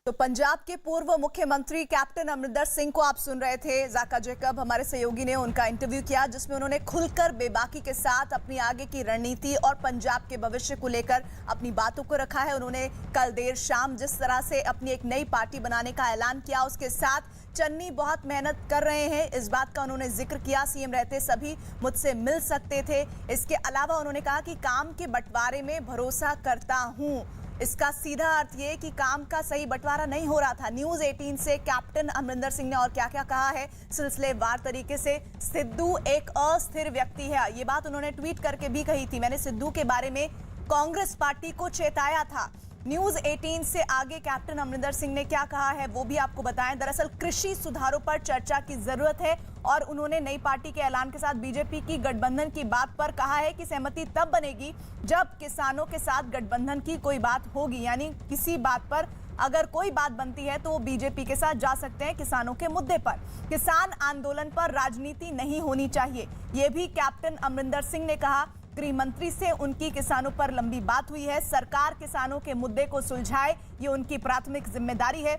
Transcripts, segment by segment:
तो पंजाब के पूर्व मुख्यमंत्री कैप्टन अमरिंदर सिंह को आप सुन रहे थे। जाका जैकब हमारे सहयोगी ने उनका इंटरव्यू किया, जिसमें उन्होंने खुलकर बेबाकी के साथ अपनी आगे की रणनीति और पंजाब के भविष्य को लेकर अपनी बातों को रखा है। उन्होंने कल देर शाम जिस तरह से अपनी एक नई पार्टी बनाने का ऐलान किया, उसके साथ चन्नी बहुत मेहनत कर रहे हैं, इस बात का उन्होंने जिक्र किया। सीएम रहते सभी मुझसे मिल सकते थे। इसके अलावा उन्होंने कहा कि काम के बंटवारे में भरोसा करता हूं। इसका सीधा अर्थ ये कि काम का सही बंटवारा नहीं हो रहा था। न्यूज़ 18 से कैप्टन अमरिंदर सिंह ने और क्या क्या कहा है सिलसिलेवार तरीके से। सिद्धू एक अस्थिर व्यक्ति है, ये बात उन्होंने ट्वीट करके भी कही थी। मैंने सिद्धू के बारे में कांग्रेस पार्टी को चेताया था। न्यूज़ 18 से आगे कैप्टन अमरिंदर सिंह ने क्या कहा है वो भी आपको बताएं। दरअसल कृषि सुधारों पर चर्चा की जरूरत है और उन्होंने नई पार्टी के ऐलान के साथ बीजेपी की गठबंधन की बात पर कहा है कि सहमति तब बनेगी जब किसानों के साथ गठबंधन की कोई बात होगी। यानी किसी बात पर अगर कोई बात बनती है तो वो बीजेपी के साथ जा सकते हैं किसानों के मुद्दे पर। किसान आंदोलन पर राजनीति नहीं होनी चाहिए, ये भी कैप्टन अमरिंदर सिंह ने कहा। गृह मंत्री से उनकी किसानों पर लंबी बात हुई है। सरकार किसानों के मुद्दे को सुलझाए, ये उनकी प्राथमिक जिम्मेदारी है।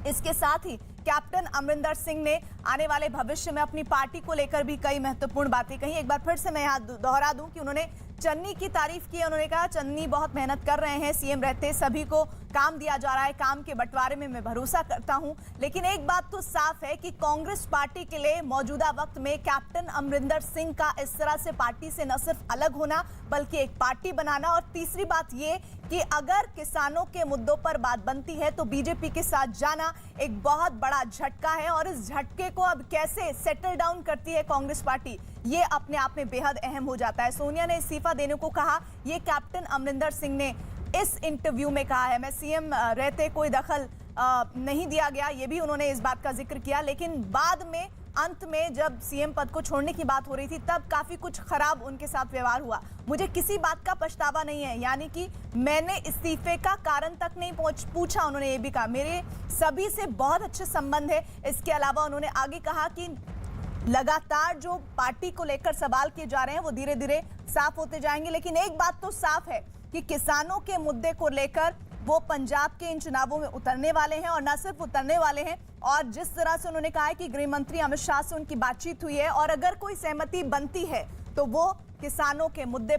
इसके साथ ही कैप्टन अमरिंदर सिंह ने आने वाले भविष्य में अपनी पार्टी को लेकर भी कई महत्वपूर्ण बातें कही। एक बार फिर से मैं यहाँ दोहरा दूं कि उन्होंने चन्नी की तारीफ की। उन्होंने कहा चन्नी बहुत मेहनत कर रहे हैं, सीएम रहते सभी को काम दिया जा रहा है, काम के बंटवारे में मैं भरोसा करता हूं। लेकिन एक बात तो साफ है कि कांग्रेस पार्टी के लिए मौजूदा वक्त में कैप्टन अमरिंदर सिंह का इस तरह से पार्टी से न सिर्फ अलग होना बल्कि एक पार्टी बनाना, और तीसरी बात ये कि अगर किसानों के मुद्दों पर बात बनती है तो बीजेपी के साथ जाना एक बहुत बड़ा झटका है। और इस झटके को अब कैसे सेटल डाउन करती है कांग्रेस पार्टी, ये अपने आप में बेहद अहम हो जाता है। सोनिया ने इस्तीफा देने को कहा, ये कैप्टन अमरिंदर सिंह ने इस इंटरव्यू में कहा है। मैं सीएम रहते कोई दखल नहीं दिया गया, ये भी उन्होंने इस बात का जिक्र किया। लेकिन बाद में अंत में जब सीएम पद को छोड़ने की बात हो रही थी तब काफी कुछ खराब उनके साथ व्यवहार हुआ। मुझे किसी बात का पछतावा नहीं है, यानी कि मैंने इस्तीफे का कारण तक नहीं पूछा। उन्होंने ये भी कहा मेरे सभी से बहुत अच्छे संबंध है। इसके अलावा उन्होंने आगे कहा कि लगातार जो पार्टी को लेकर सवाल किए जा रहे हैं वो धीरे धीरे साफ होते जाएंगे। लेकिन एक बात तो साफ है कि किसानों के मुद्दे को लेकर वो पंजाब के इन चुनावों में उतरने वाले हैं, और न सिर्फ उतरने वाले हैं, और जिस तरह से उन्होंने कहा है कि गृह मंत्री अमित शाह से उनकी बातचीत हुई है और अगर कोई सहमति बनती है तो वो किसानों के मुद्दे